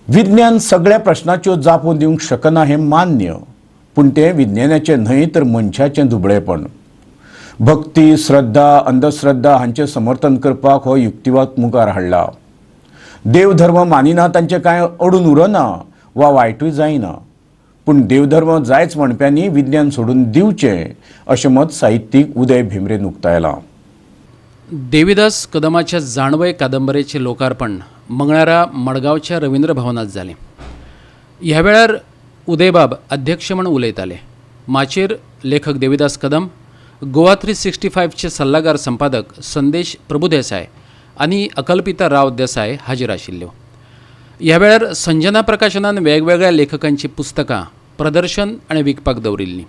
विज्ञान सगळ्या प्रश्नाच्यो जापो दिवंक शकना हें मान्य, पूण तें विज्ञानाचें न्हय तर मनशाचें दुबळेपण. भक्ती, श्रद्धा, अंधश्रद्धा हांचें समर्थन करपाक हो युक्तिवाद मुखार हाडला. देवधर्म मानिना तांचें कांय अडून उरना वा वायटूय जायना, पूण देवधर्म जायच म्हणप्यांनी विज्ञान सोडून दिवचें अशें मत साहित्यीक उदय भेंब्रेन उक्तायलां. देविदास कदमाच्या जाणवय कादंबरेचें लोकार्पण मंगळारा मडगांवच्या रवींद्र भवनात जालें. ह्या वेळार उदयबाब अध्यक्ष म्हूण उलयताले. माचेर लेखक देविदास कदम, गोवा 365चे सल्लागार संपादक संदेश प्रभुदेसाय आनी अकल्पिता राव देसाय हाजीर आशिल्ल्यो. ह्या वेळार संजना प्रकाशनान वेगवेगळ्या लेखकांची पुस्तकां प्रदर्शन आनी विकपाक दवरिल्लीं.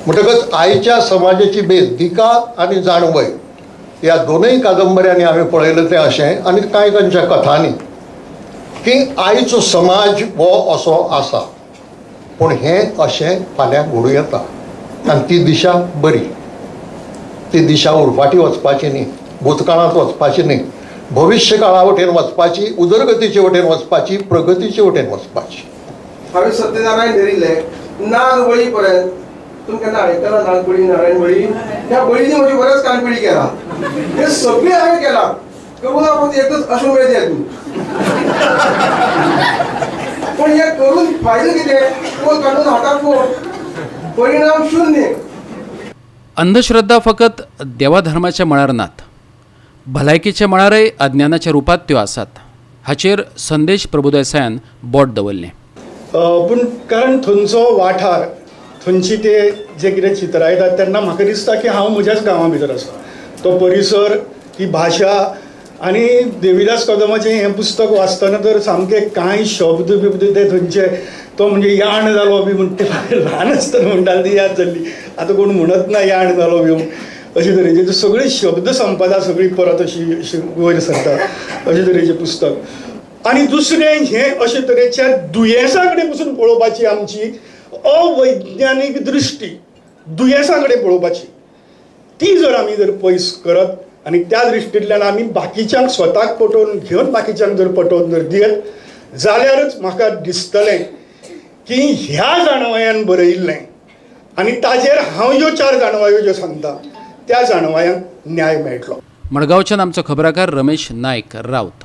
म्हणटकच आयच्या समाजाची बेस दिका आनी जाणवय ह्या दोनूय कादंबऱ्यांनी हांवें पळयलें तें अशें आनी कांय तांच्या कथांनी की आयचो समाज हो असो आसा, पूण हें अशें फाल्यां घडूं येता आनी ती दिशा बरी. ती दिशा उरफाटी वचपाची न्ही, भूतकाळांत वचपाची न्ही, भविश्य काळा वटेन वचपाची, उदरगतीचे वटेन वचपाची, प्रगतीचे वटेन वचपाची. हांवें सत्यनारायण धरिल्लें नाग बळी पर्यंत. तुमी केन्ना आयकला नाग बळी, नारायण बळी? ह्या बळींनी म्हजी बऱ्याच काणपिळी केला. हे सगळें हांवें केला. करून आपण एकच अशें मेळटा तूं. पण हे करून फायदो कितें? कोण काडून हाताक फोड, परिणाम शून्य. अंधश्रद्धा फकत देवाधर्माच्या मळार नात, भलायकेच्या मळारय अज्ञानाच्या रुपात त्यो आसात. हाचेर संदेश प्रभुदेसायान बोट दवरलें. पूण कारण थंयचो वाठार, थंयची ते जे कितें चित्रायतात तेन्ना म्हाका दिसता की हांव म्हज्याच गांवा भितर आसा. तो परिसर, ती भाशा आनी देविदास कदमाचें हें पुस्तक वाचतना तर सामके कांय शब्द बिब्द ते थंयचे, तो म्हणजे याण जालो बी म्हणटा ते ल्हान आसतना म्हणटाली ती याद जाल्ली. आतां कोण म्हणत ना याण जालो बी अशे तरेचे सगळी शब्द संपदा सगळी परत अशी वयर सरता अशे तरेचें पुस्तक. आनी दुसरें हें अशे तरेच्या दुयेंसां कडेन पसून पळोवपाची आमची अवैज्ञानीक दृश्टी, दुयेंसां कडेन पळोवपाची, ती जर आमी जर पयस करत आनी त्या दृश्टींतल्यान आमी बाकीच्यांक स्वताक पटोवन घेवन बाकीच्यांक जर पटोवन जर दियत जाल्यारच म्हाका दिसतलें की ह्या जाणवयान बरयल्लें आनी ताजेर हांव ह्यो 4 जाणवायो ज्यो सांगता त्या जाणवयांक न्याय मेळटलो. मडगांवच्यान आमचो खबराकार रमेश नायक रावत.